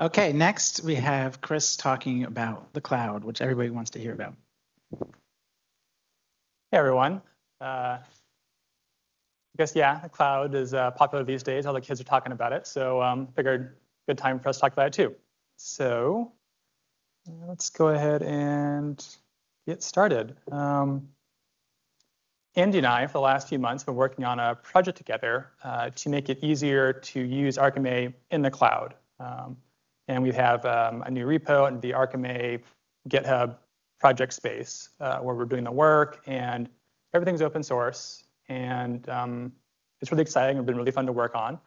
Okay, next we have Chris talking about the cloud, which everybody wants to hear about. Hey, everyone. I guess, yeah, the cloud is popular these days. All the kids are talking about it. So figured good time for us to talk about it, too. So let's go ahead and get started. Andy and I, for the last few months, have been working on a project together to make it easier to use Arkime in the cloud. And we have a new repo in the Arkime GitHub project space where we're doing the work, and everything's open source. And it's really exciting. It's been really fun to work on.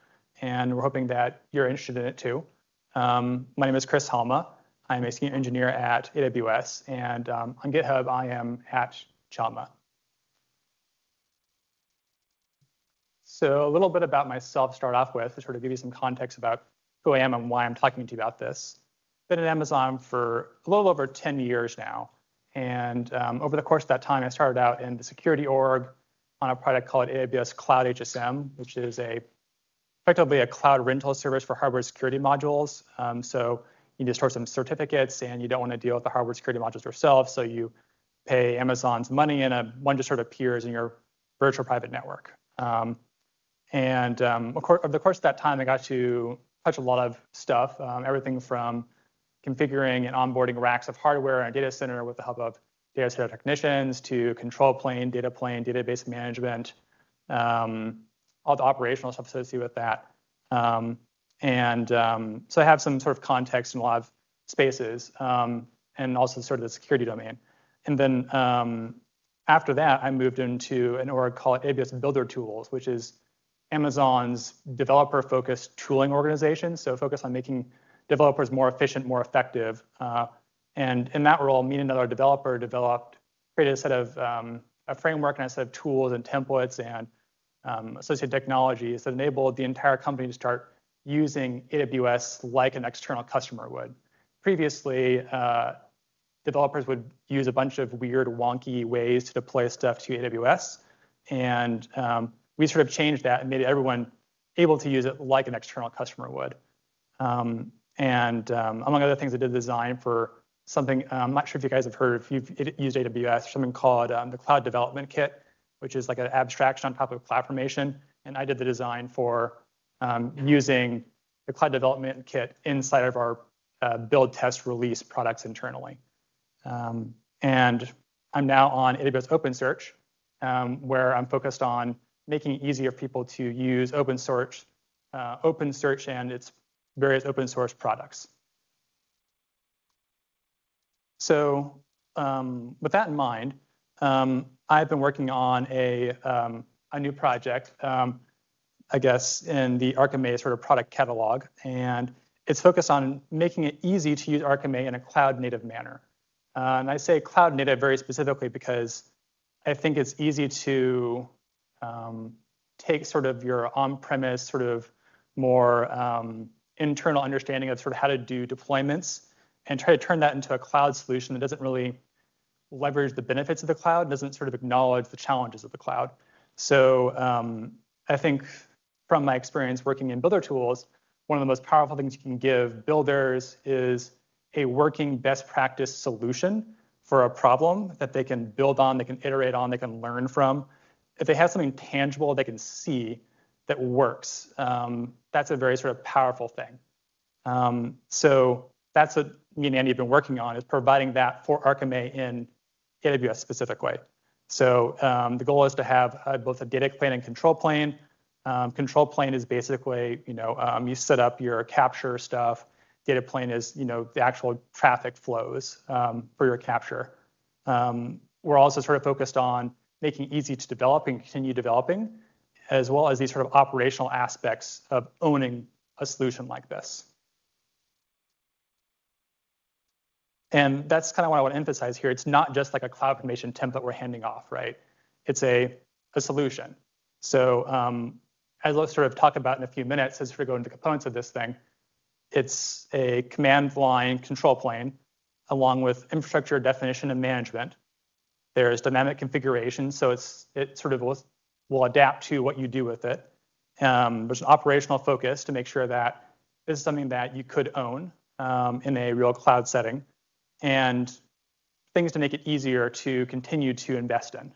And we're hoping that you're interested in it, too. My name is Chris Halma. I'm a senior engineer at AWS. And on GitHub, I am at Chalma. So a little bit about myself to start off with, to sort of give you some context about who I am and why I'm talking to you about this. Been at Amazon for a little over 10 years now. And over the course of that time, I started out in the security org on a product called AWS Cloud HSM, which is effectively a cloud rental service for hardware security modules. So you just store some certificates, and you don't want to deal with the hardware security modules yourself. So you pay Amazon's money, and one just sort of appears in your virtual private network. Over the course of that time, I got to touch a lot of stuff, everything from configuring and onboarding racks of hardware in a data center with the help of data center technicians, to control plane, database management, all the operational stuff associated with that. So I have some sort of context in a lot of spaces, and also sort of the security domain. And then after that, I moved into an org called AWS Builder Tools, which is Amazon's developer-focused tooling organization, so focused on making developers more efficient, more effective. And in that role, me and another developer created a set of a framework and a set of tools and templates and associated technologies that enabled the entire company to start using AWS like an external customer would. Previously, developers would use a bunch of weird, wonky ways to deploy stuff to AWS. And we sort of changed that and made everyone able to use it like an external customer would. Among other things, I did design for something, I'm not sure if you guys have heard, if you've used AWS, something called the Cloud Development Kit, which is like an abstraction on top of CloudFormation. And I did the design for using the Cloud Development Kit inside of our build, test, release products internally. And I'm now on AWS OpenSearch, where I'm focused on making it easier for people to use OpenSearch and its various open source products. So with that in mind, I've been working on a new project, I guess, in the Arkime sort of product catalog. And it's focused on making it easy to use Arkime in a cloud-native manner. And I say cloud-native very specifically because I think it's easy to take sort of your on-premise, sort of more internal understanding of sort of how to do deployments and try to turn that into a cloud solution that doesn't really leverage the benefits of the cloud, doesn't sort of acknowledge the challenges of the cloud. So I think from my experience working in builder tools, one of the most powerful things you can give builders is a working best practice solution for a problem that they can build on, they can iterate on, they can learn from. If they have something tangible they can see that works, that's a very sort of powerful thing. So that's what me and Andy have been working on, is providing that for Arkime in AWS specifically. So the goal is to have both a data plane and control plane. Control plane is basically, you set up your capture stuff. Data plane is, the actual traffic flows for your capture. We're also sort of focused on making it easy to develop and continue developing, as well as these sort of operational aspects of owning a solution like this. And that's kind of what I want to emphasize here. It's not just like a CloudFormation template we're handing off, right? It's a solution. So as I'll sort of talk about in a few minutes, as we go into the components of this thing, it's a command line control plane along with infrastructure definition and management. There's dynamic configuration, so it sort of will adapt to what you do with it. There's an operational focus to make sure that this is something that you could own in a real cloud setting, and things to make it easier to continue to invest in.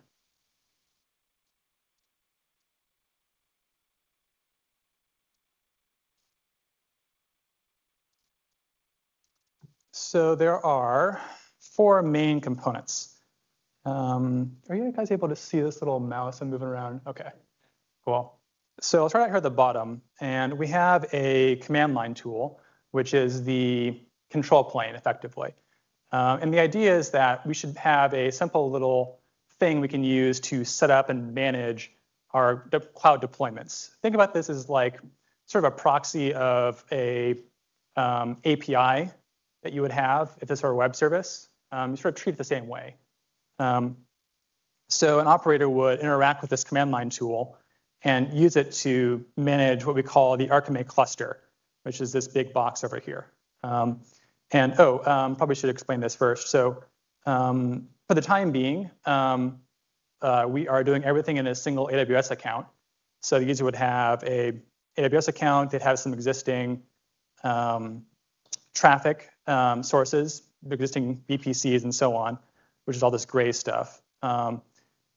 So there are 4 main components. Are you guys able to see this little mouse I'm moving around? Okay, cool. So I'll start out here at the bottom, and we have a command line tool, which is the control plane, effectively. And the idea is that we should have a simple little thing we can use to set up and manage our cloud deployments. Think about this as like sort of a proxy of a API that you would have if this were a web service. You sort of treat it the same way. So an operator would interact with this command line tool and use it to manage what we call the Arkime cluster, which is this big box over here. Probably should explain this first. So for the time being, we are doing everything in a single AWS account. So the user would have a AWS account, they'd have some existing traffic sources, existing VPCs and so on, which is all this gray stuff.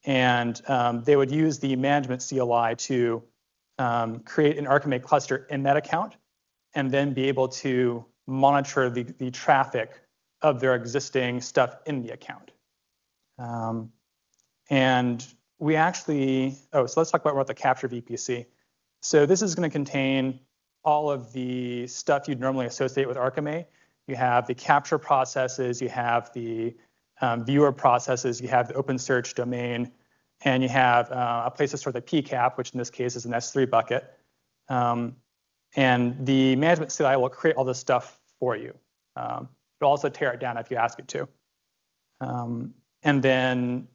They would use the management CLI to create an Arkime cluster in that account and then be able to monitor the traffic of their existing stuff in the account. We actually, so let's talk about the capture VPC. So this is going to contain all of the stuff you'd normally associate with Arkime. You have the capture processes, you have the viewer processes, you have the OpenSearch domain, and you have a place to store the PCAP, which in this case is an S3 bucket. And the management CLI will create all this stuff for you. It'll also tear it down if you ask it to. And then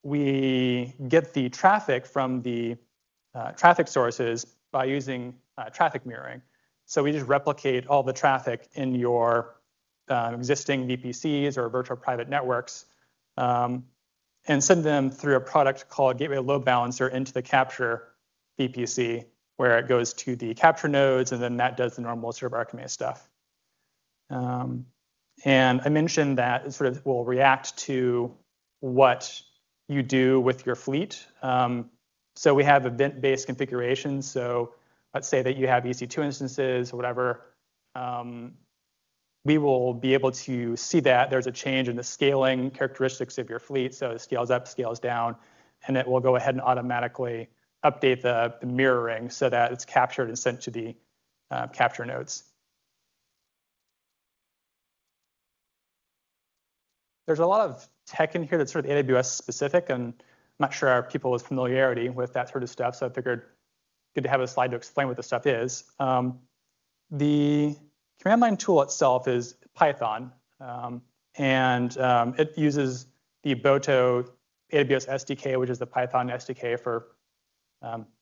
we get the traffic from the traffic sources by using traffic mirroring. So we just replicate all the traffic in your existing VPCs or virtual private networks and send them through a product called Gateway Load Balancer into the capture VPC, where it goes to the capture nodes, and then that does the normal sort of Arkime stuff. And I mentioned that it sort of will react to what you do with your fleet. So we have event-based configuration. So let's say that you have EC2 instances or whatever. We will be able to see that there's a change in the scaling characteristics of your fleet. So it scales up, scales down, and it will go ahead and automatically update the mirroring so that it's captured and sent to the capture nodes. There's a lot of tech in here that's sort of AWS specific, and I'm not sure our people with familiarity with that sort of stuff, so I figured good to have a slide to explain what this stuff is. The command line tool itself is Python, and it uses the Boto AWS SDK, which is the Python SDK for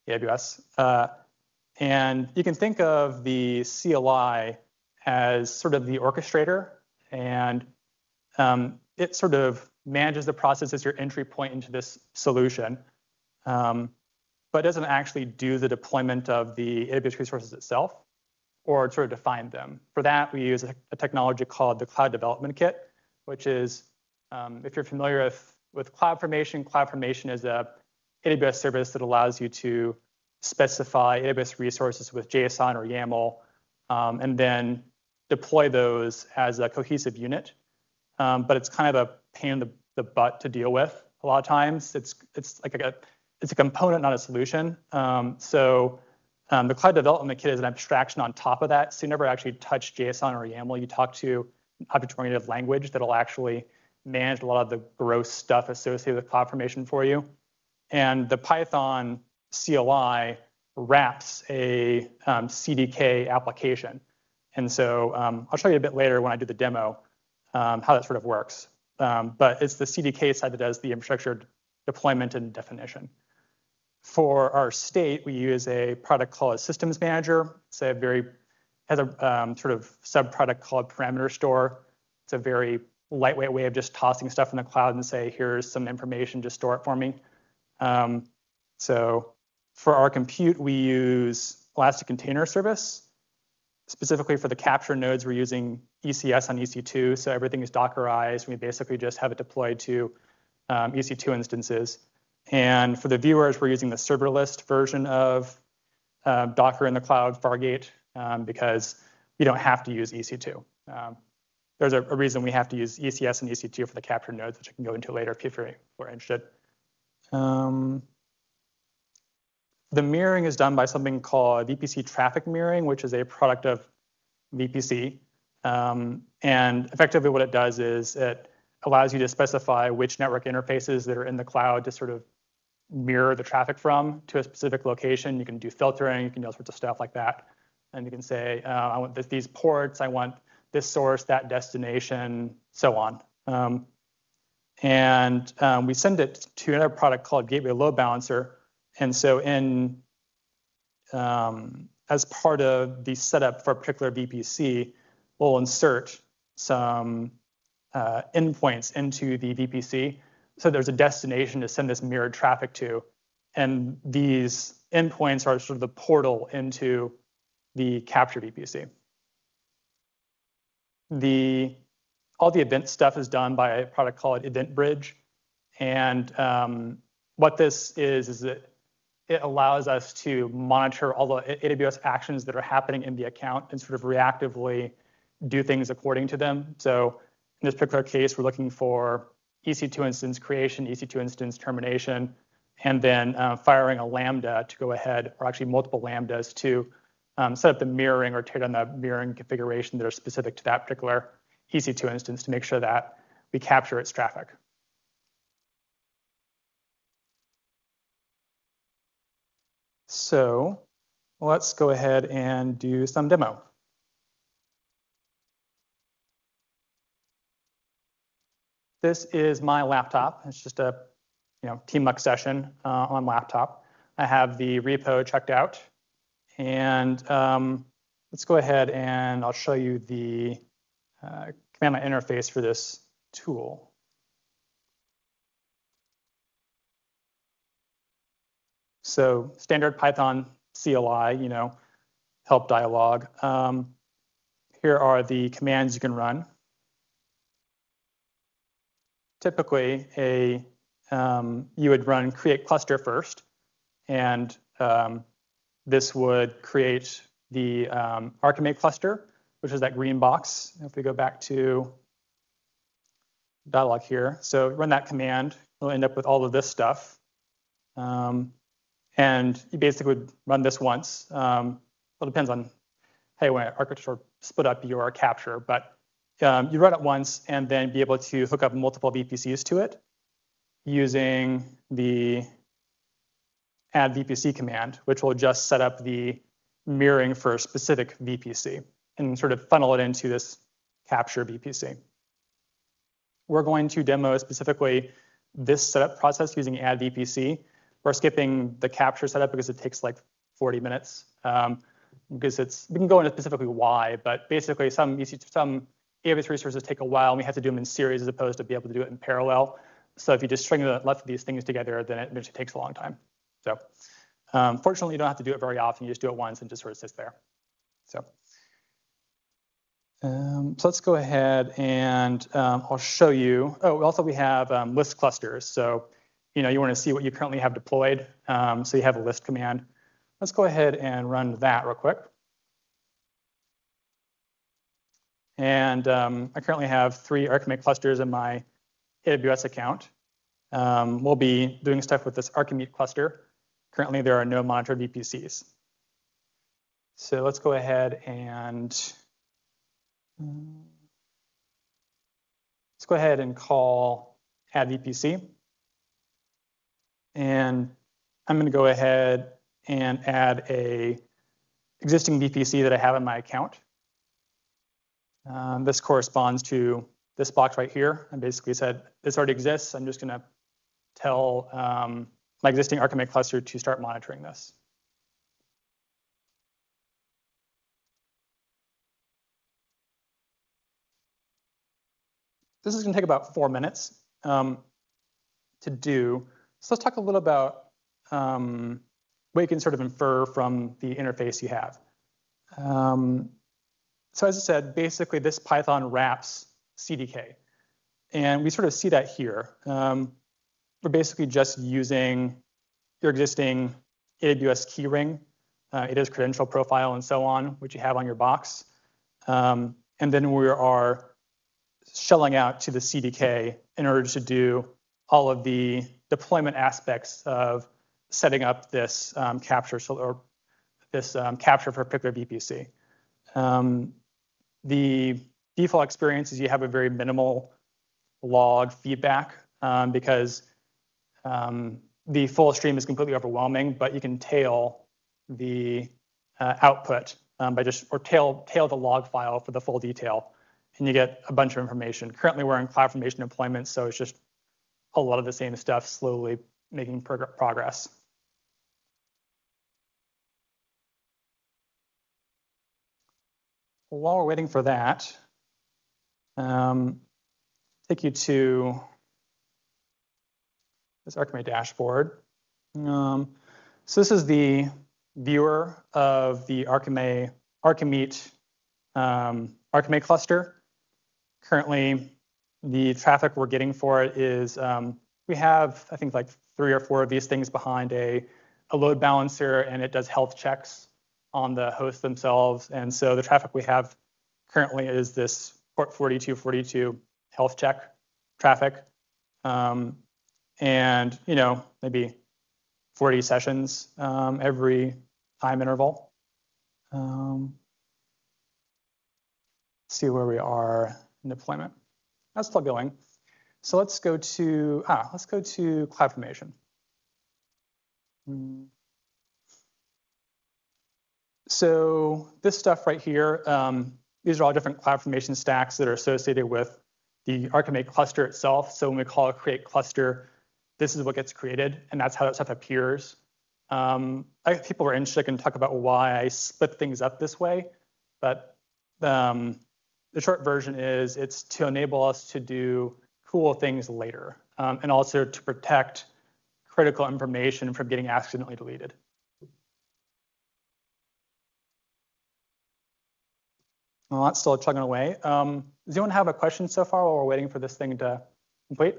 AWS. And you can think of the CLI as sort of the orchestrator, and it sort of manages the process as your entry point into this solution, but doesn't actually do the deployment of the AWS resources itself or sort of define them. For that, we use a technology called the Cloud Development Kit, which is, if you're familiar with CloudFormation is a AWS service that allows you to specify AWS resources with JSON or YAML, and then deploy those as a cohesive unit. But it's kind of a pain in the butt to deal with a lot of times. It's a component, not a solution. The Cloud Development Kit is an abstraction on top of that. So you never actually touch JSON or YAML. You talk to an object-oriented language that'll actually manage a lot of the gross stuff associated with CloudFormation for you. And the Python CLI wraps a CDK application. And so I'll show you a bit later when I do the demo how that sort of works. But it's the CDK side that does the infrastructure deployment and definition. For our state, we use a product called Systems Manager. Has a sort of sub-product called Parameter Store. It's a very lightweight way of just tossing stuff in the cloud and say, here's some information, just store it for me. So for our compute, we use Elastic Container Service. specifically for the capture nodes, we're using ECS on EC2, so everything is Dockerized. We basically just have it deployed to EC2 instances. And for the viewers, we're using the serverless version of Docker in the cloud, Fargate, because we don't have to use EC2. There's a reason we have to use ECS and EC2 for the capture nodes, which I can go into later if you're interested. The mirroring is done by something called VPC traffic mirroring, which is a product of VPC. And effectively what it does is it allows you to specify which network interfaces that are in the cloud to sort of mirror the traffic from to a specific location. You can do filtering, you can do all sorts of stuff like that. And you can say, I want these ports, I want this source, that destination, so on. We send it to another product called Gateway Load Balancer. And so as part of the setup for a particular VPC, we'll insert some endpoints into the VPC. So there's a destination to send this mirrored traffic to. And these endpoints are sort of the portal into the capture VPC. All the event stuff is done by a product called Event Bridge. And what this is that it allows us to monitor all the AWS actions that are happening in the account and sort of reactively do things according to them. So in this particular case, we're looking for EC2 instance creation, EC2 instance termination, and then firing a Lambda to go ahead, or actually multiple Lambdas to set up the mirroring or tear down the mirroring configuration that are specific to that particular EC2 instance to make sure that we capture its traffic. So let's go ahead and do some demo. This is my laptop. It's just a TMUX session on laptop. I have the repo checked out. And let's go ahead and I'll show you the command line interface for this tool. So standard Python CLI, help dialog. Here are the commands you can run. Typically, you would run create cluster first, and this would create the Arkime cluster, which is that green box. If we go back to dialog here, so run that command, we'll end up with all of this stuff. And you basically would run this once. Well, it depends on how you want to architecture split up your capture, but you run it once and then be able to hook up multiple VPCs to it using the add VPC command, which will just set up the mirroring for a specific VPC and sort of funnel it into this capture VPC. We're going to demo specifically this setup process using add VPC. We're skipping the capture setup because it takes like 40 minutes. Because we can go into specifically why, but basically some AWS resources take a while, and we have to do them in series as opposed to be able to do it in parallel. So if you just string the left of these things together, then it eventually takes a long time. So fortunately, you don't have to do it very often. You just do it once and just sort of sits there. So let's go ahead and I'll show you. Oh, also we have list clusters. So you want to see what you currently have deployed. So you have a list command. Let's go ahead and run that real quick. And I currently have 3 Arkime clusters in my AWS account. We'll be doing stuff with this Arkimeet cluster. Currently, there are no monitored VPCs. So let's go ahead and call add VPC. And I'm going to go ahead and add a existing VPC that I have in my account. This corresponds to this box right here. I basically said this already exists. I'm just going to tell my existing Arkime cluster to start monitoring this. This is going to take about 4 minutes to do. So let's talk a little about what you can sort of infer from the interface you have. So as I said, basically this Python wraps CDK. And we sort of see that here. We're basically just using your existing AWS keyring, AWS credential profile, and so on, which you have on your box. And then we are shelling out to the CDK in order to do all of the deployment aspects of setting up this capture for a particular VPC. The default experience is you have a very minimal log feedback because the full stream is completely overwhelming, but you can tail the output by tail the log file for the full detail, and you get a bunch of information. Currently, we're in CloudFormation deployment, so it's just a lot of the same stuff slowly making progress. While we're waiting for that, take you to this Arkime dashboard. So this is the viewer of the Arkimeet cluster. Currently, the traffic we're getting for it is we have, I think, like 3 or 4 of these things behind a load balancer, and it does health checks on the hosts themselves. And so the traffic we have currently is this port 4242 health check traffic. And, maybe 40 sessions every time interval. Let's see where we are in deployment. That's still going. So let's go to CloudFormation. So this stuff right here, these are all different CloudFormation stacks that are associated with the Arkimeet cluster itself. So when we call a create cluster, this is what gets created, and that's how that stuff appears. People were interested and talk about why I split things up this way, but the short version is it's to enable us to do cool things later, and also to protect critical information from getting accidentally deleted. Well, that's still chugging away. Does anyone have a question so far while we're waiting for this thing to complete?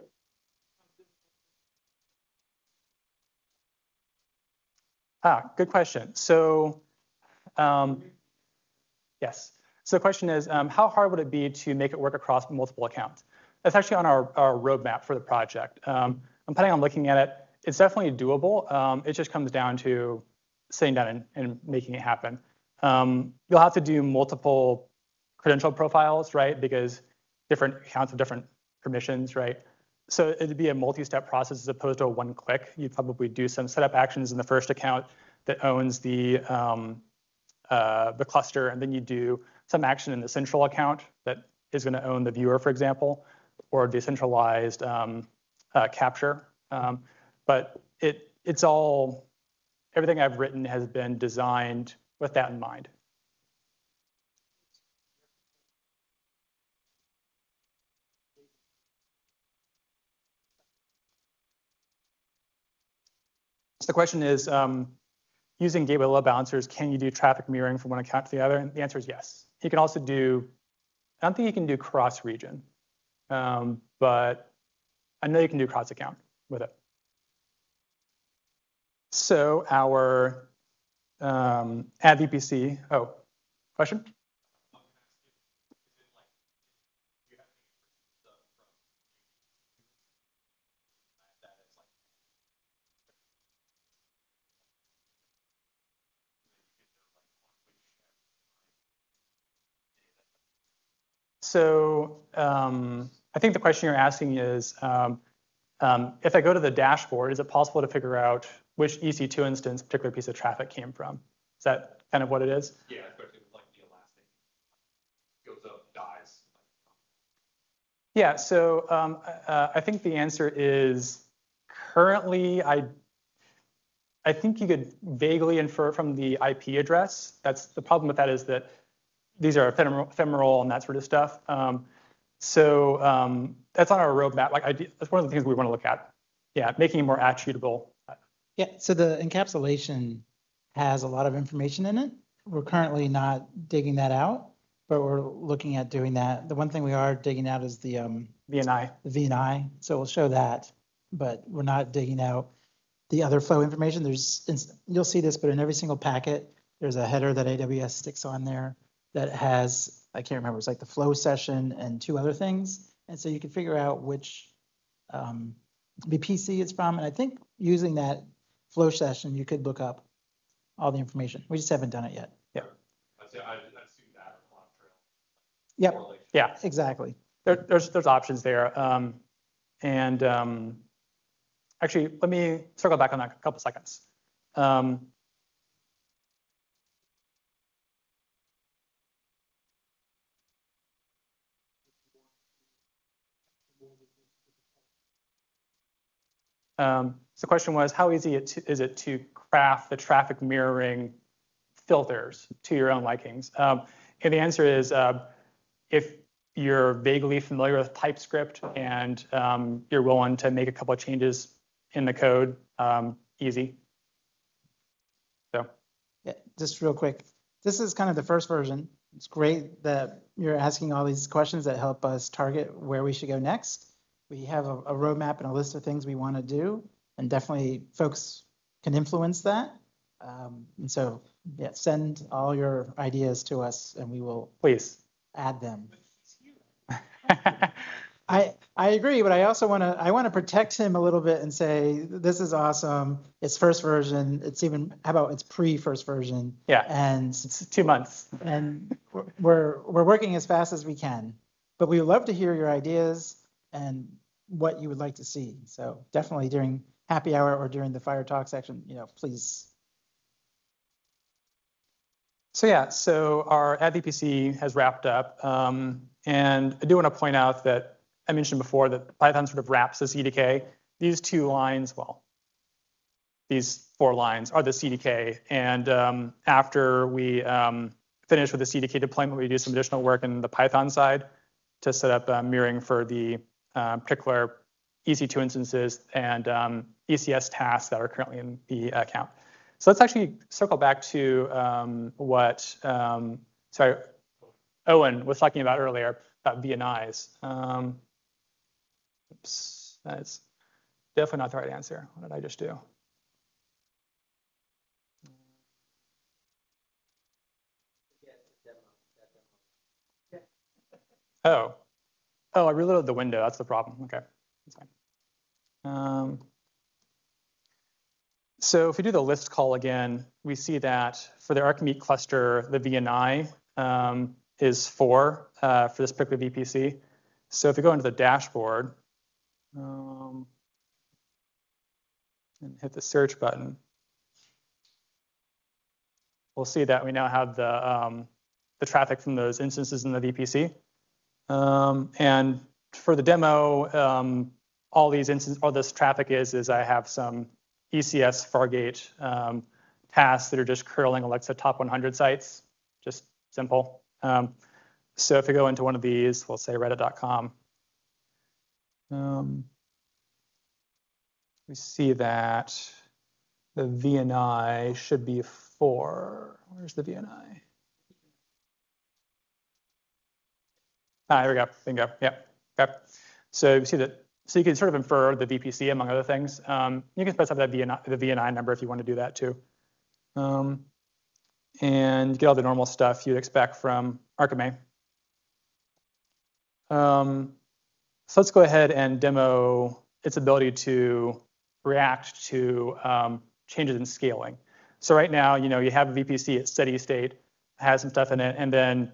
Good question. So, yes. So the question is, how hard would it be to make it work across multiple accounts? That's actually on our roadmap for the project. I'm planning on looking at it. It's definitely doable. It just comes down to sitting down and making it happen. You'll have to do multiple credential profiles, right? Because different accounts have different permissions, right? So it'd be a multi-step process as opposed to a one-click. You'd probably do some setup actions in the first account that owns the cluster, and then you do some action in the central account that is going to own the viewer, for example, or decentralized capture. But it's all, everything I've written has been designed with that in mind. So the question is, using gateway load balancers, can you do traffic mirroring from one account to the other? And the answer is yes. You can also do, I don't think you can do cross-region, but I know you can do cross-account with it. So our add VPC, question? So I think the question you're asking is, if I go to the dashboard, is it possible to figure out which EC2 instance a particular piece of traffic came from? Is that kind of what it is? Yeah, especially with like the elastic goes up, dies. Yeah, so I think the answer is currently I think you could vaguely infer from the IP address. That's the problem with that is that these are ephemeral and that sort of stuff. So that's on our roadmap. That's one of the things we want to look at. Yeah, making it more attributable. Yeah, so the encapsulation has a lot of information in it. We're currently not digging that out, but we're looking at doing that. The one thing we are digging out is the VNI. VNI, so we'll show that, but we're not digging out the other flow information. You'll see this, but in every single packet, there's a header that AWS sticks on there that has, I can't remember, it's like the flow session and 2 other things. And so you can figure out which VPC it's from. And I think using that flow session, you could look up all the information. We just haven't done it yet. Yeah. I'd assume that or cloud trail. Yep. Correlation. Yeah. Exactly. There's options there. Actually, let me circle back on that a couple seconds. So the question was, how easy is it to craft the traffic mirroring filters to your own likings? And the answer is, if you're vaguely familiar with TypeScript and you're willing to make a couple of changes in the code, easy. So, yeah, just real quick. This is kind of the first version. It's great that you're asking all these questions that help us target where we should go next. We have a roadmap and a list of things we want to do, and definitely folks can influence that. And so, yeah, send all your ideas to us, and we will please add them. I agree, but I also want to protect him a little bit and say this is awesome. It's first version. It's even, how about it's pre-first version? Yeah. And it's 2 months. And we're working as fast as we can, but we would love to hear your ideas and what you would like to see. So definitely during happy hour or during the fire talk section, please. So yeah, so our ad VPC has wrapped up, and I do want to point out that I mentioned before that Python sort of wraps the CDK. These 2 lines, well, these 4 lines are the CDK, and after we finish with the CDK deployment, we do some additional work in the Python side to set up mirroring for the particular EC2 instances and ECS tasks that are currently in the account. So let's actually circle back to what Owen was talking about earlier about VNIs. Oops, that's definitely not the right answer. What did I just do? Oh, I reloaded the window. That's the problem. Okay, that's fine. So if we do the list call again, we see that for the Arkimeet cluster, the VNI is 4 for this particular VPC. So if we go into the dashboard and hit the search button, we'll see that we now have the traffic from those instances in the VPC. And for the demo, all this traffic is I have some ECS Fargate tasks that are just curling Alexa top 100 sites, just simple. So if we go into one of these, we'll say reddit.com. We see that the VNI should be 4. Where's the VNI? There we go. Bingo. Yep. Okay. So you see that. So you can sort of infer the VPC among other things. You can specify the VNI number if you want to do that too. And you get all the normal stuff you'd expect from Arkime. So let's go ahead and demo its ability to react to changes in scaling. So right now, you have a VPC at steady state, has some stuff in it, and then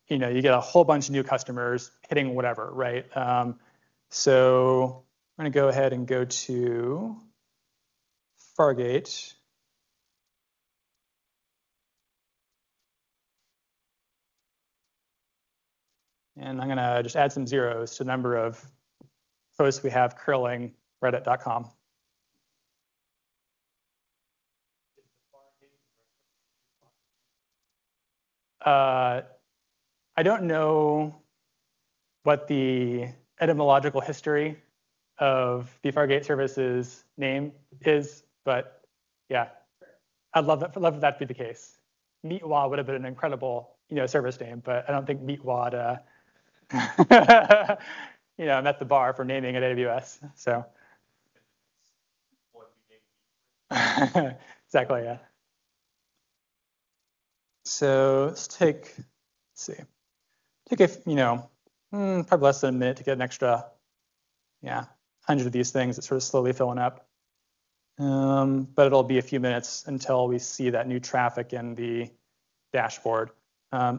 you get a whole bunch of new customers hitting whatever, right? So I'm going to go ahead and go to Fargate. And I'm going to just add some zeros to the number of posts we have curling reddit.com. I don't know what the etymological history of the Fargate service's name is, but yeah, I'd love that to be the case. Meatwad would have been an incredible service name, but I don't think Meatwad, met the bar for naming at AWS. So exactly, yeah. So let's see, probably less than a minute to get an extra, 100 of these things. It's sort of slowly filling up. But it'll be a few minutes until we see that new traffic in the dashboard.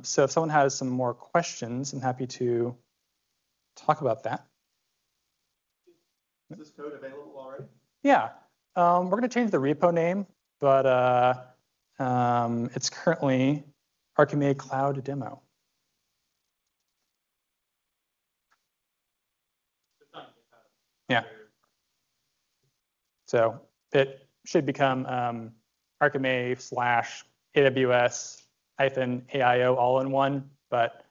So if someone has some more questions, I'm happy to talk about that. Is this code available already? Yeah, we're going to change the repo name, but it's currently Arkime Cloud Demo. Yeah. So it should become Arkime / AWS -AIO all in one, but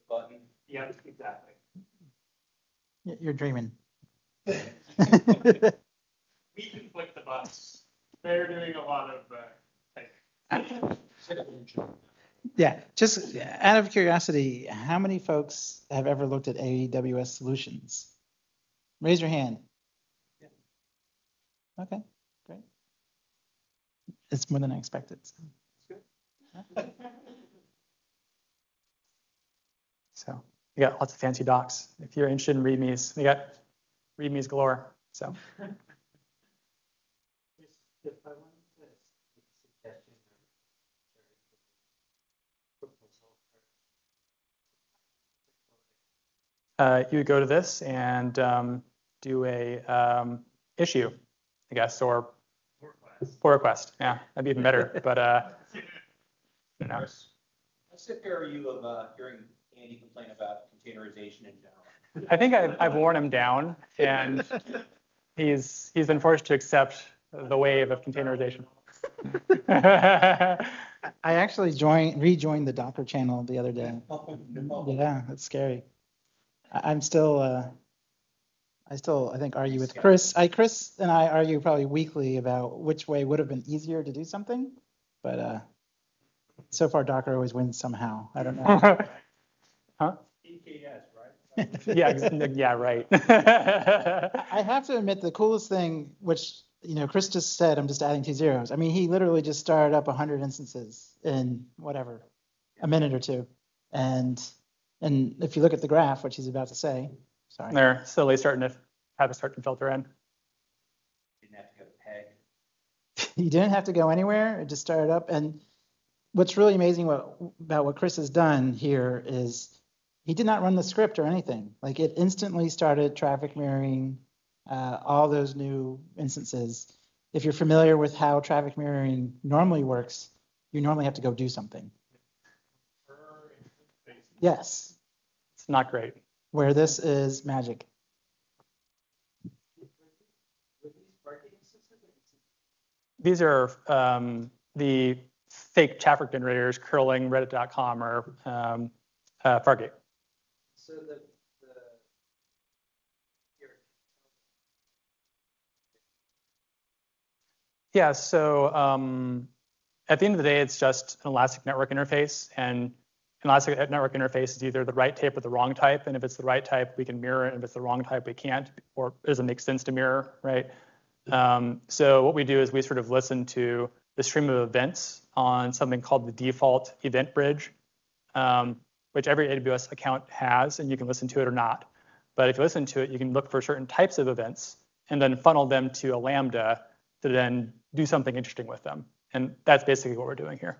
Button. Yeah, exactly. You're dreaming. We can click the buttons. They're doing a lot of Yeah, just out of curiosity, how many folks have ever looked at AWS solutions? Raise your hand. Okay, great. It's more than I expected. So we got lots of fancy docs. If you're interested in READMEs, we got READMEs galore. So. You would go to this and do a issue, I guess, or pull request. Yeah, that'd be even better. But How sick are you of hearing Andy complain about containerization in general? I think I've worn him down, and he's been forced to accept the wave of containerization. I actually rejoined the Docker channel the other day. Yeah, that's scary. I'm still, I think, argue with Chris. Chris and I argue probably weekly about which way would have been easier to do something, but so far Docker always wins somehow. I don't know. Huh? EKS, right? Yeah, right. I have to admit the coolest thing, which Chris just said, I'm just adding 2 zeros. I mean, he literally just started up 100 instances in whatever, a minute or two, and if you look at the graph, which he's about to say, sorry. They're slowly starting to have it start to filter in. Didn't have to go to PEG. You didn't have to go anywhere. It just started up. And what's really amazing about what Chris has done here is he did not run the script or anything. Like, it instantly started traffic mirroring all those new instances. If you're familiar with how traffic mirroring normally works, you normally have to go do something. Yes. It's not great. Where this is magic. These are the fake traffic generators curling reddit.com or Fargate. So Yeah, so at the end of the day, it's just an elastic network interface, and an elastic network interface is either the right type or the wrong type, and if it's the right type, we can mirror it, and if it's the wrong type, we can't, or it doesn't make sense to mirror, right? So what we do is we sort of listen to the stream of events on something called the default event bridge, which every AWS account has, and you can listen to it or not. But if you listen to it, you can look for certain types of events and then funnel them to a Lambda to then do something interesting with them. And that's basically what we're doing here.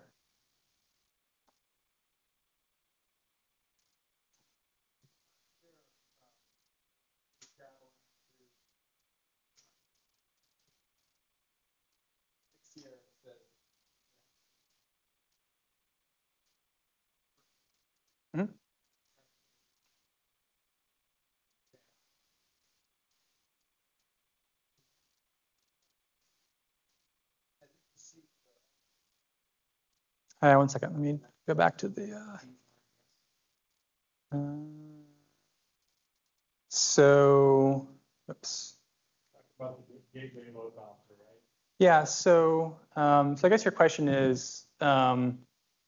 Mm-hmm. One second, let me go back to the. So, oops. Talk about the gateway load balancer, right? Yeah, so I guess your question is, can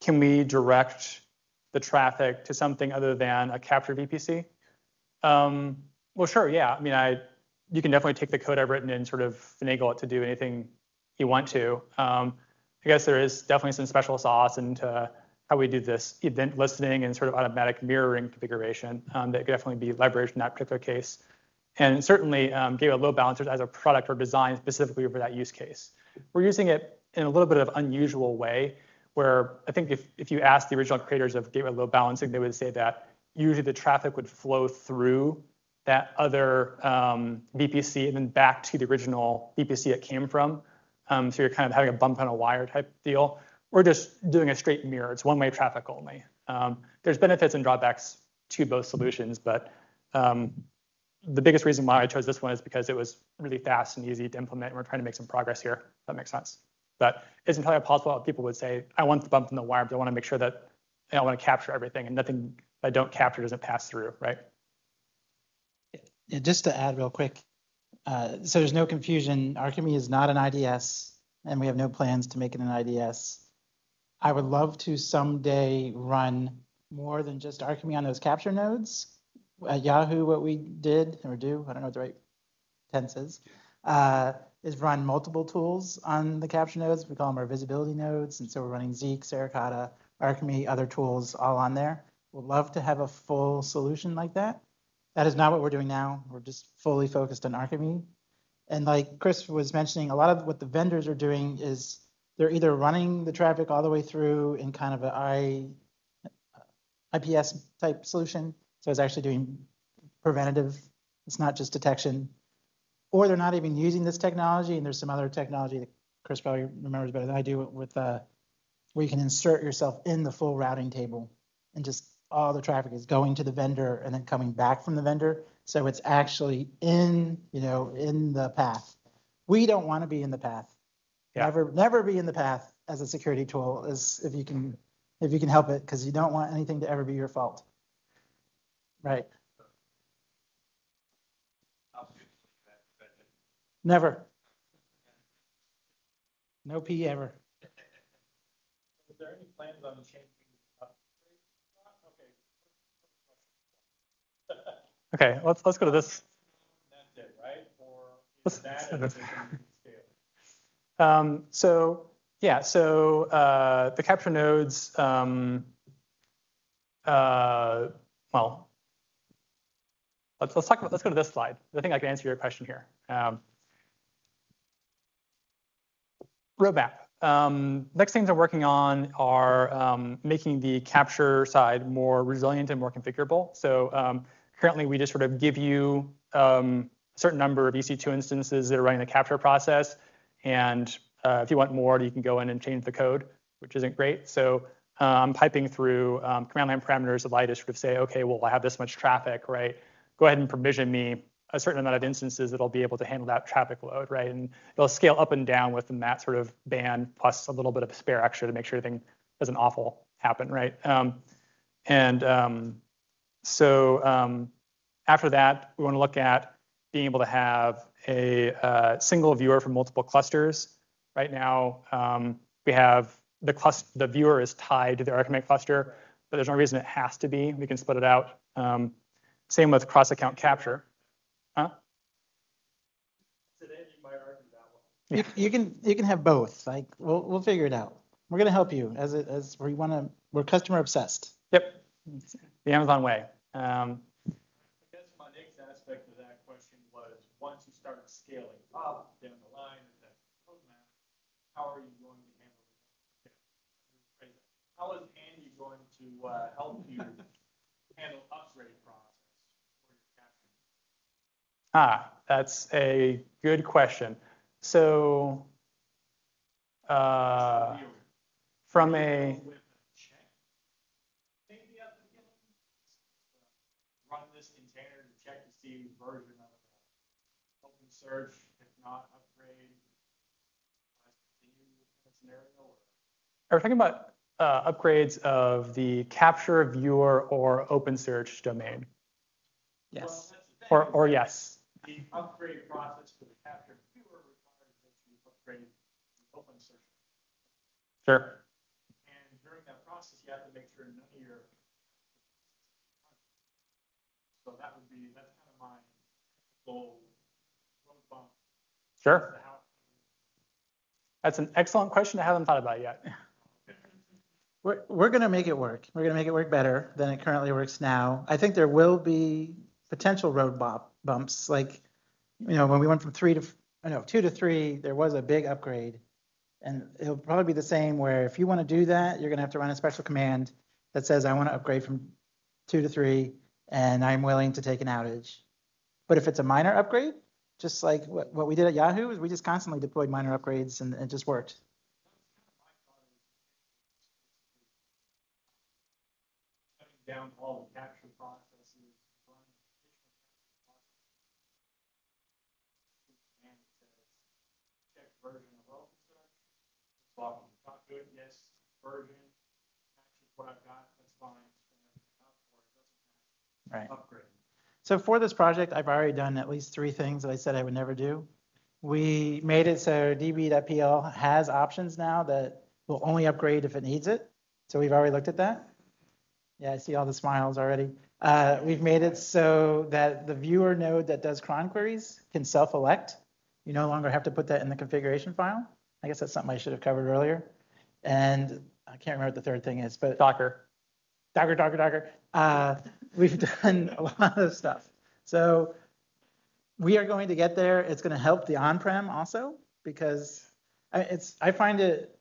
we direct the traffic to something other than a captured VPC? Well, sure, yeah. I mean, you can definitely take the code I've written and sort of finagle it to do anything you want to. I guess there is definitely some special sauce into how we do this event listening and sort of automatic mirroring configuration that could definitely be leveraged in that particular case. And certainly, gateway load balancers as a product are designed specifically for that use case. We're using it in a little bit of unusual way, where I think if you ask the original creators of gateway load balancing, they would say that usually the traffic would flow through that other VPC and then back to the original VPC it came from. So you're kind of having a bump on a wire type deal. We're just doing a straight mirror. It's one-way traffic only. There's benefits and drawbacks to both solutions, but the biggest reason why I chose this one is because it was really fast and easy to implement, and we're trying to make some progress here. If that makes sense. But it's entirely possible that people would say, I want the bump in the wire, but I want to make sure that I want to capture everything, and nothing I don't capture doesn't pass through, right? Yeah, just to add real quick, so there's no confusion. Arkime is not an IDS, and we have no plans to make it an IDS. I would love to someday run more than just Arkime on those capture nodes. At Yahoo, what we did or do, I don't know what the right tense is run multiple tools on the capture nodes. We call them our visibility nodes. And so we're running Zeek, Suricata, Arkime, other tools all on there. We'd love to have a full solution like that. That is not what we're doing now. We're just fully focused on Arkime. And like Chris was mentioning, a lot of what the vendors are doing is they're either running the traffic all the way through in kind of an IPS type solution. So it's actually doing preventative. It's not just detection. Or they're not even using this technology. And there's some other technology that Chris probably remembers better than I do with where you can insert yourself in the full routing table and just all the traffic is going to the vendor and then coming back from the vendor. So it's actually in the path. We don't want to be in the path. Yeah. Never be in the path as a security tool, as if you can help it, because you don't want anything to ever be your fault. Right. Never. No P ever. Is there any plans on changing? Okay, let's go to this. That's it, right? Or is that a different scale? The capture nodes, well, let's go to this slide. I think I can answer your question here. Roadmap. Next things I'm working on are making the capture side more resilient and more configurable. So currently we just sort of give you a certain number of EC2 instances that are running the capture process. And if you want more, you can go in and change the code, which isn't great. So I'm piping through command line parameters that allow you to sort of say, okay, well, I have this much traffic, right? Go ahead and provision me a certain amount of instances that'll be able to handle that traffic load, right? And it'll scale up and down within that sort of band, plus a little bit of spare extra to make sure anything doesn't awful happen, right? So after that, we want to look at being able to have a single viewer for multiple clusters. Right now, we have the viewer is tied to the Arkimeet cluster, but there's no reason it has to be. We can split it out. Same with cross-account capture. Huh? Today you might argue that one. You can have both. Like we'll figure it out. We're gonna help you we're customer obsessed. Yep, the Amazon way. I guess my next aspect of that question was, once you start scaling up down the line of that roadmap, how are you going to handle it? How is Andy going to help you handle upgrade process for your capture? That's a good question. So from a run this container to check to see version of OpenSearch, if not upgrade, scenario. are we talking about upgrades of the capture, viewer, or OpenSearch domain? Yes. Well, that's the thing. Or yes. The upgrade process for the capture viewer requires that you upgrade the open search. Sure. And during that process, you have to make sure none of your. So that's kind of my goal. Road bump. Sure. That's an excellent question. I haven't thought about yet. We're going to make it work. We're going to make it work better than it currently works now. I think there will be potential bumps. Like, when we went from 2 to 3, there was a big upgrade. And it'll probably be the same where if you want to do that, you're going to have to run a special command that says, I want to upgrade from 2 to 3, and I'm willing to take an outage. But if it's a minor upgrade, just like what we did at Yahoo, is we just constantly deployed minor upgrades and it just worked. Shutting down all the capture processes, running and check version of open search. Well, not good, yes, version matches what I've got, that's fine. Right. Upgrade. So for this project, I've already done at least 3 things that I said I would never do. We made it so db.pl has options now that will only upgrade if it needs it. So we've already looked at that. Yeah, I see all the smiles already. We've made it so that the viewer node that does cron queries can self-elect. You no longer have to put that in the configuration file. I guess that's something I should have covered earlier. And I can't remember what the third thing is, but Docker. We've done a lot of stuff. So we are going to get there. It's going to help the on-prem also, because I find it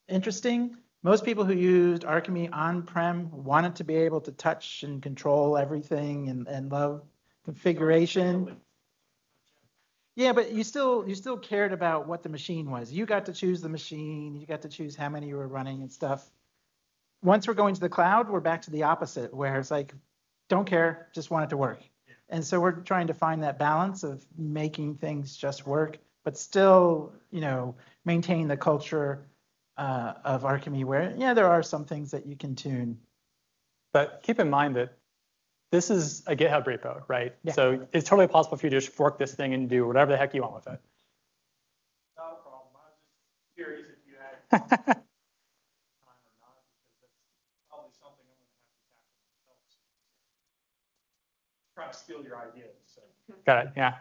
interesting. Most people who used Arkime on-prem wanted to be able to touch and control everything and love configuration. Yeah, but you still cared about what the machine was. You got to choose the machine. You got to choose how many you were running and stuff. Once we're going to the cloud, we're back to the opposite, where it's like, don't care, just want it to work. And so we're trying to find that balance of making things just work, but still, maintain the culture of Arkime where, there are some things that you can tune. But keep in mind that this is a GitHub repo, right? Yeah. So it's totally possible for you to just fork this thing and do whatever the heck you want with it. Not a problem. I was just curious if you had time or not, because that's probably something I'm going to have to tackle myself. Try to steal your ideas. So. Got it. Yeah.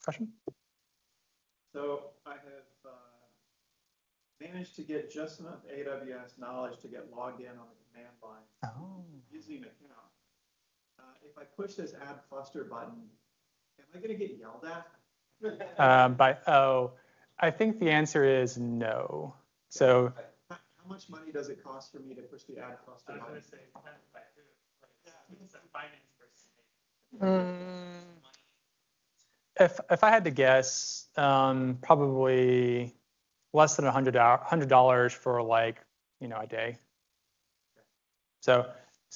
Question? So I have managed to get just enough AWS knowledge to get logged in on the command line using an account. If I push this add cluster button, am I going to get yelled at? I think the answer is no. So how much money does it cost for me to push the add cluster button? I was going to say, depends by who. It's a finance person. if I had to guess, probably less than $100 for like a day. So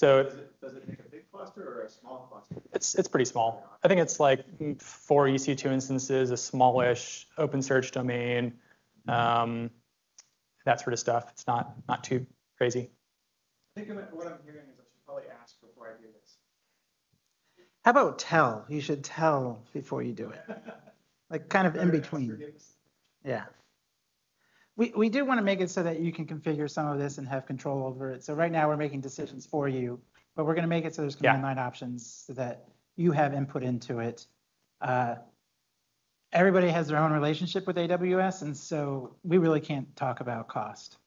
does it make a big cluster or a small cluster? It's pretty small. I think it's like 4 EC2 instances, a smallish OpenSearch domain, that sort of stuff. It's not too crazy. I think what I'm hearing is I should probably ask before I do this. How about tell? You should tell before you do it. Like kind of in between. Yeah. We do want to make it so that you can configure some of this and have control over it. So right now we're making decisions for you, but we're going to make it so there's command line options so that you have input into it. Everybody has their own relationship with AWS, and so we really can't talk about cost.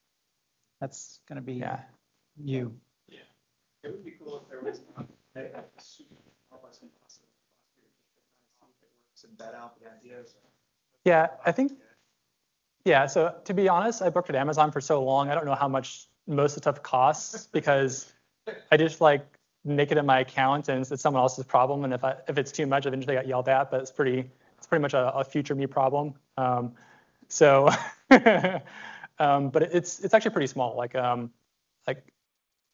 That's going to be you. Yeah. It would be cool if there was a super process and vet out the ideas. Yeah, I think. Yeah, so to be honest, I booked at Amazon for so long, I don't know how much most of the stuff costs because I just make it in my account and it's someone else's problem. And if it's too much, eventually I get yelled at, but it's pretty much a future me problem. But it's actually pretty small.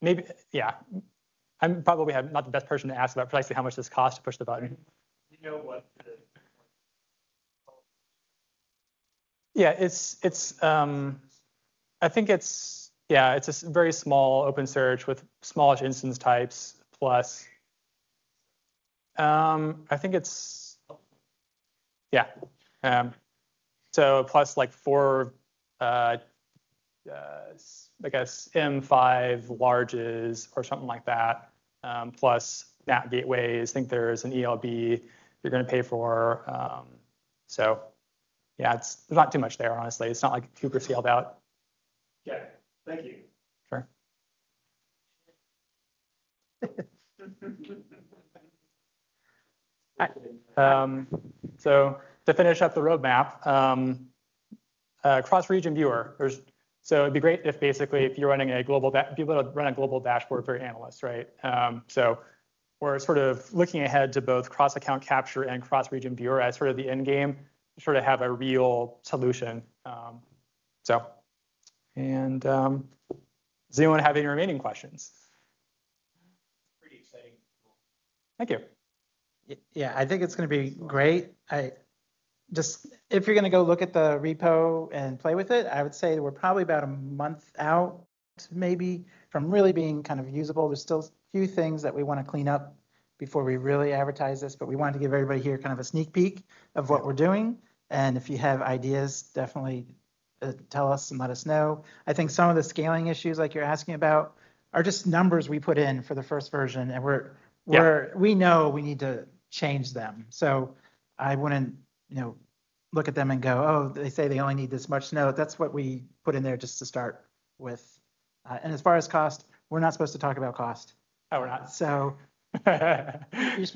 Maybe, yeah, I'm probably not the best person to ask about precisely how much this costs to push the button. You know what? Yeah, I think it's a very small OpenSearch with smallish instance types, plus, I think it's, yeah. So plus like 4, I guess M5 larges or something like that, plus NAT gateways. I think there's an ELB you're going to pay for. So yeah, there's not too much there, honestly. It's not like super scaled out. Okay, thank you. Sure. So to finish up the roadmap, cross-region viewer. So it'd be great if basically if you're running a global, be able to run a global dashboard for your analysts, right? So we're sort of looking ahead to both cross-account capture and cross-region viewer as sort of the end game, to sort of have a real solution. Does anyone have any remaining questions? Pretty exciting. Thank you. Yeah, I think it's going to be great. If you're going to go look at the repo and play with it, I would say we're probably about a month out, maybe, from really being kind of usable. There's still a few things that we want to clean up before we really advertise this, but we wanted to give everybody here kind of a sneak peek of what we're doing. And if you have ideas, definitely tell us and let us know. I think some of the scaling issues like you're asking about are just numbers we put in for the first version, and we know we need to change them. So I wouldn't, look at them and go, oh, they say they only need this much. No, that's what we put in there just to start with. And as far as cost, we're not supposed to talk about cost. Oh, we're not. So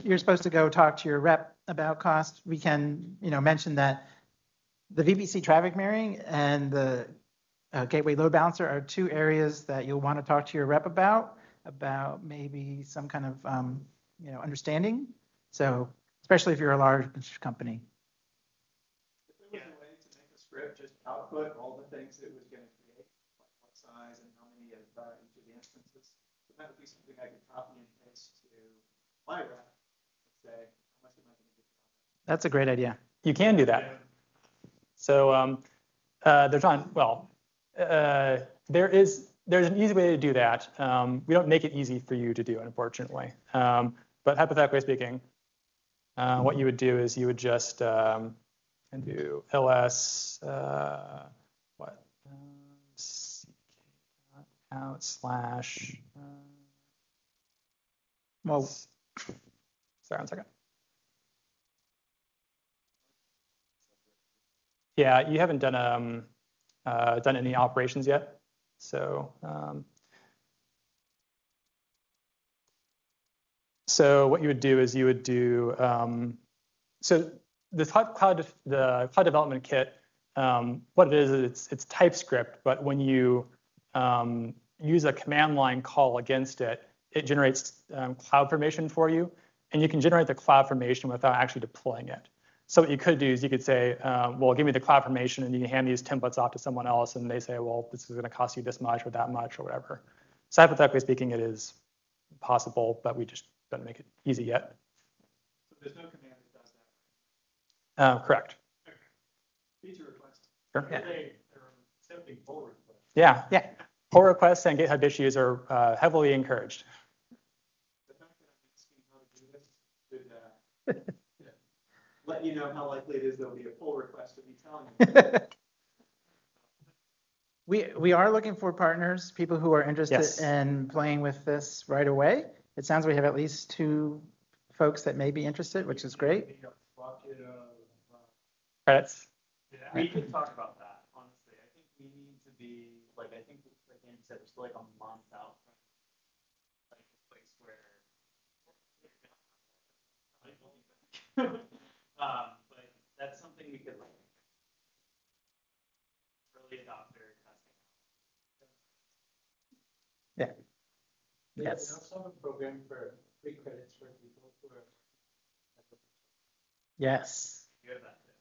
you're supposed to go talk to your rep about cost. We can, mention that the VPC traffic mirroring and the gateway load balancer are 2 areas that you'll want to talk to your rep about maybe some kind of, understanding. So especially if you're a large company. If there was a way to make a script just output all the things it was going to create, like what size and how many of each of the instances, so that would be something I could copy and paste to my rep and say, how much am I going to get? That's a great idea. You can do that. So there's an easy way to do that. We don't make it easy for you to do, unfortunately. But hypothetically speaking, what you would do is you would just do ls out slash. Well, sorry, 1 second. Yeah, you haven't done any operations yet, so. So what you would do is you would do, so the cloud development kit, what it is it's TypeScript, but when you use a command line call against it, it generates cloud formation for you, and you can generate the cloud formation without actually deploying it. So what you could do is you could say, well, give me the cloud formation, and you can hand these templates off to someone else, and they say, well, this is going to cost you this much or that much or whatever. So hypothetically speaking, it is possible, but we just don't make it easy yet. So there's no command that does that. Correct. Okay. Feature request. Sure. Yeah. They're accepting pull requests. Yeah. Pull requests and GitHub issues are heavily encouraged. The fact that I'm asking how to do this should let you know how likely it is there'll be a pull request to be telling you. We are looking for partners, people who are interested in playing with this right away. It sounds we have at least 2 folks that may be interested, which is great. Credits. Yeah, we could talk about that, honestly. I think we need to be, like Andy said, we're still like a month out from like a place where but that's something we could like early adopter testing. Yeah. Yes. We also have a program for free credits for people who are. Yes.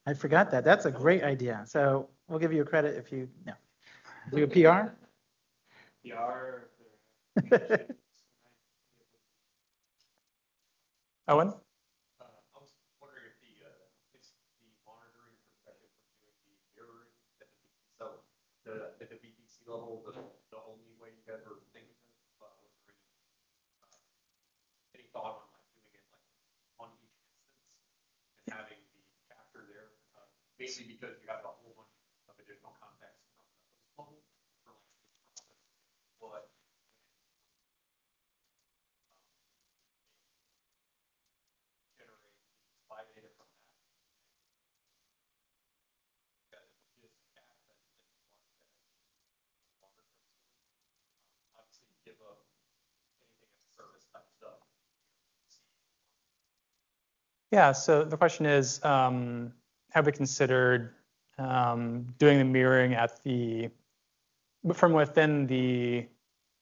I forgot that. That's a great idea. So we'll give you a credit if you do a PR. PR. Owen? I was wondering if the monitoring perspective from doing the mirroring at the VPC level, the only way you guys were thinking of was thought on like doing it like on each instance and having the capture there, mainly because you have a whole bunch of additional context from the host level for like this process. But generate the spy data from that, because if we just cap that things like that longer term storage, obviously give up anything as a service type stuff. Yeah, so the question is, have we considered doing the mirroring from within the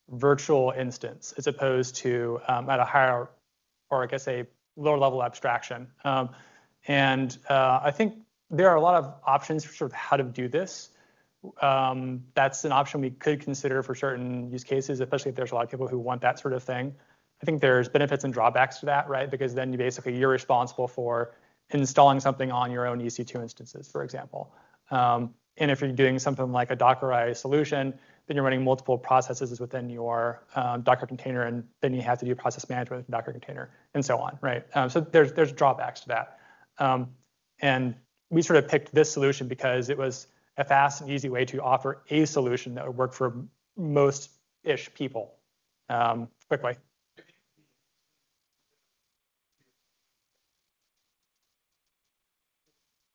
virtual instance as opposed to at a higher, or I guess a lower level abstraction? I think there are a lot of options for sort of how to do this. That's an option we could consider for certain use cases, especially if there's a lot of people who want that sort of thing. I think there's benefits and drawbacks to that, right? Because then you're responsible for installing something on your own EC2 instances, for example. And if you're doing something like a Dockerized solution, then you're running multiple processes within your Docker container, and then you have to do process management with the Docker container, and so on, right? So there's drawbacks to that. And we sort of picked this solution because it was a fast and easy way to offer a solution that would work for most-ish people quickly.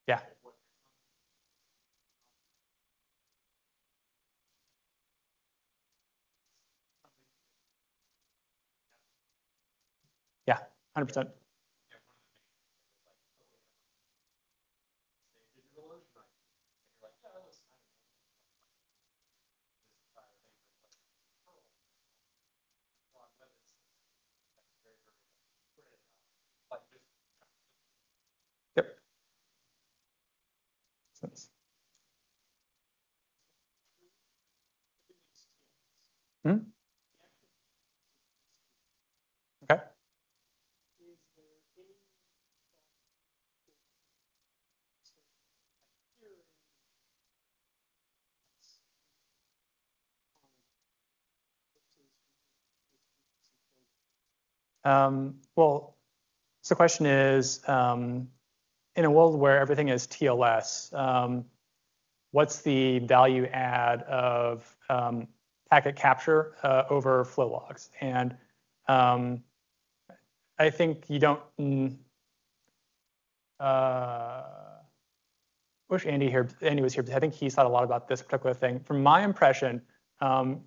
Yeah. Yeah, 100%. Yep. Hmm? Okay. Well, so the question is, in a world where everything is TLS, what's the value add of packet capture over flow logs? And I think you don't. Wish Andy was here, because I think he's thought a lot about this particular thing. From my impression,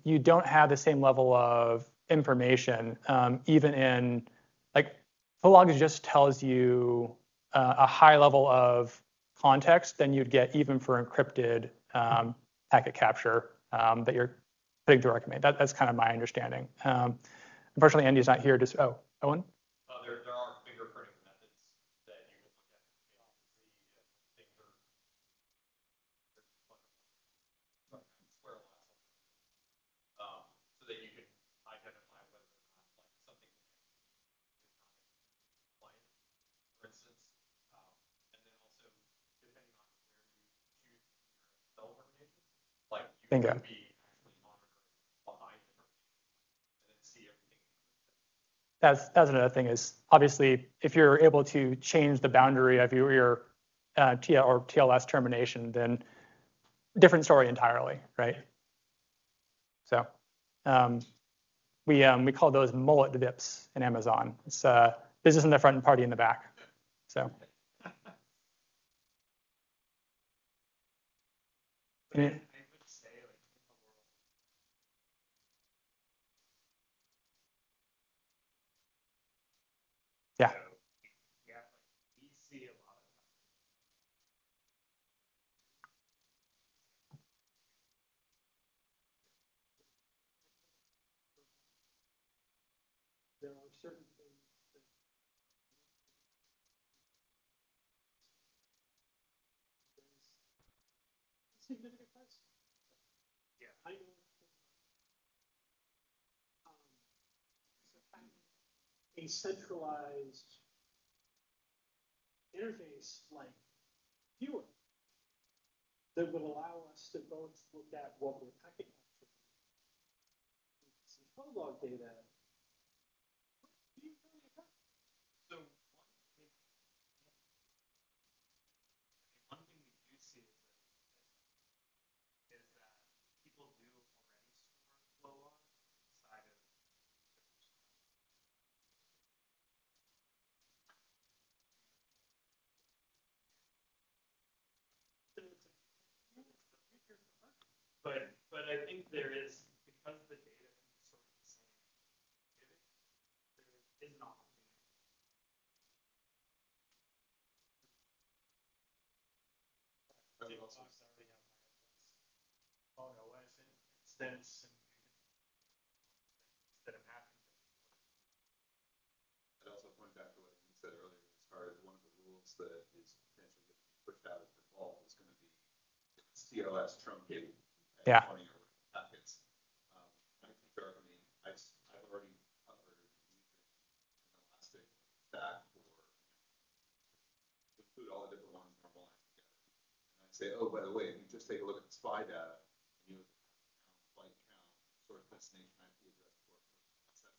you don't have the same level of information, even in like flow logs just tells you a high level of context than you'd get even for encrypted packet capture that you're putting through Arkime. That's kind of my understanding. Unfortunately, Andy's not here. Owen? There are fingerprinting methods that you can look at to be able to see if things are square lots, so that you can identify whether or not like something is not compliant, for instance. And then also, depending on where you choose your cell terminations, like you Bingo. could be actually monitoring behind the termination and then see everything. That's another thing is, obviously, if you're able to change the boundary of your TL or TLS termination, then different story entirely, right? So we call those mullet dips in Amazon. It's business in the front and party in the back. So. Yeah. We see a lot of there are certain things that there's significant price. Yeah, I know. A centralized interface like viewer that would allow us to both look at what we're packet capturing, some flow log data. But I think there is, because the data is sort of the same, there is an opportunity. Oh, no, when it's instance and instead of having to. I'd also point back to what you said earlier, as far as one of the rules that is potentially going to be pushed out as default is going to be CLS truncate Yeah. 20 or packets. I teach Arkime. I've already covered using an elastic stack to include all the different ones normalized together. And I say, oh, by the way, if you just take a look at the SPY data and you look at flight count, source destination IP address, port, etc.,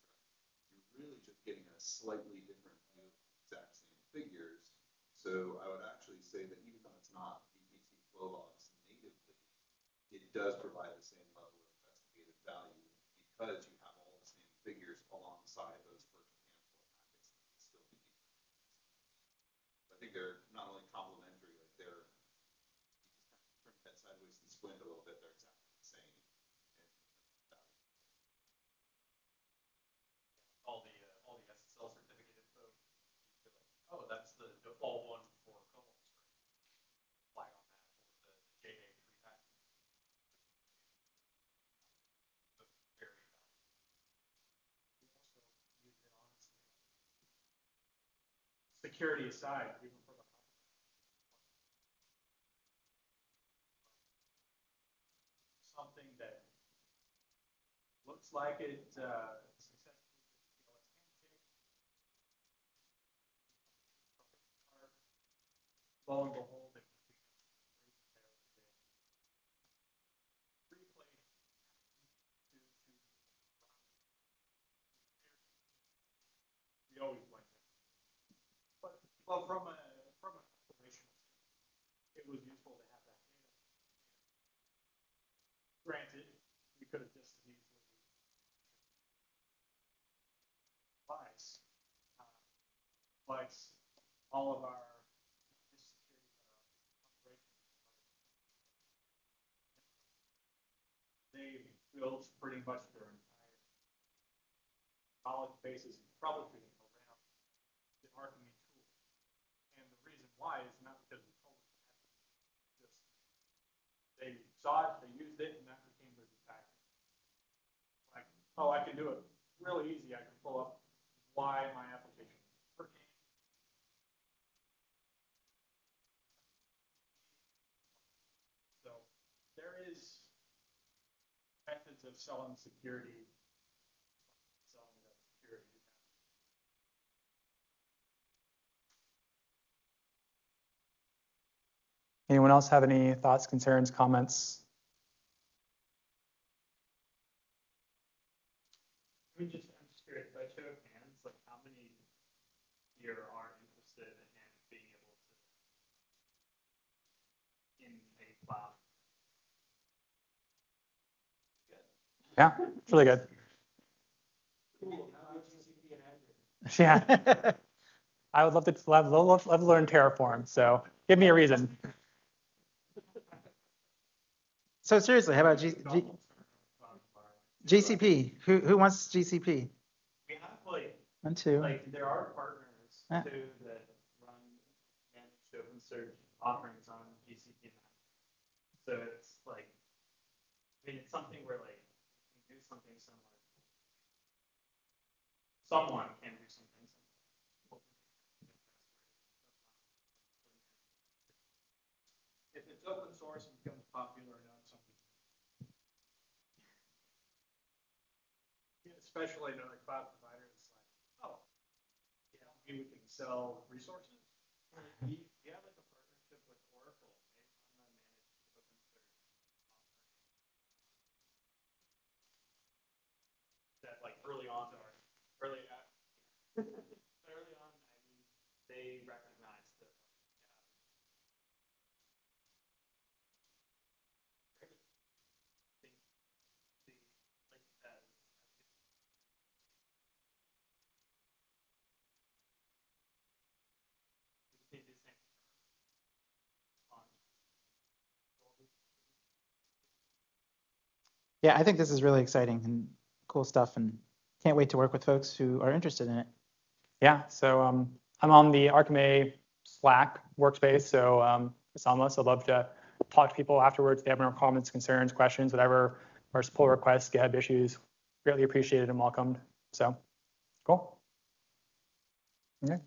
you're really just getting a slightly different view of the exact same figures. So I would actually say that even though it's not VPC flow logs natively, it does provide the same level of investigative value because you have all the same figures alongside those first handful of packets that can still be used. I think they're not only complementary, like they're turn your head sideways and squint a little bit, they're exactly the same. All the SSL certificate info, you're like, oh, that's the default one for Cobalt Spring. Flag on that, or the JA3 packet. Very valuable. Security aside, even for the something that looks like it successfully lo and behold, it replay we always blame it. But well, from an operational standpoint, it was useful to have that data. Granted, we could have just as easily device, but all of our they built pretty much their entire knowledge bases and troubleshooting around the Arkimeet tool. And the reason why is not because we told them to have it. Just they saw it, they used it, and that became their de facto. Like, oh, I can do it really easy. I can pull up why my application is working. So there is methods of selling security. Selling that security. Anyone else have any thoughts, concerns, comments? I'm just curious, by show of hands, like how many here are interested in being able to in a cloud? Yeah, it's really good. Yeah. I would love to learn Terraform, so give me a reason. So seriously, how about GCP? Who wants GCP? We have like, One, two. like there are partners too that run managed open search offerings on GCP. So it's like, I mean, it's something where like you can do something similar. Someone can do something similar. If it's open source and becomes popular enough, something. Especially to like cloud providers, like, oh, yeah, maybe we can sell resources. You have like a partnership with Oracle. They run a managed open source that like early on, early on, I mean, they recognize that. Yeah, I think this is really exciting and cool stuff, and can't wait to work with folks who are interested in it. Yeah, so I'm on the Arkime Slack workspace, so it's on us. I'd love to talk to people afterwards. If they have more comments, concerns, questions, whatever, or pull requests, GitHub issues, greatly appreciated and welcomed. So, cool. Okay.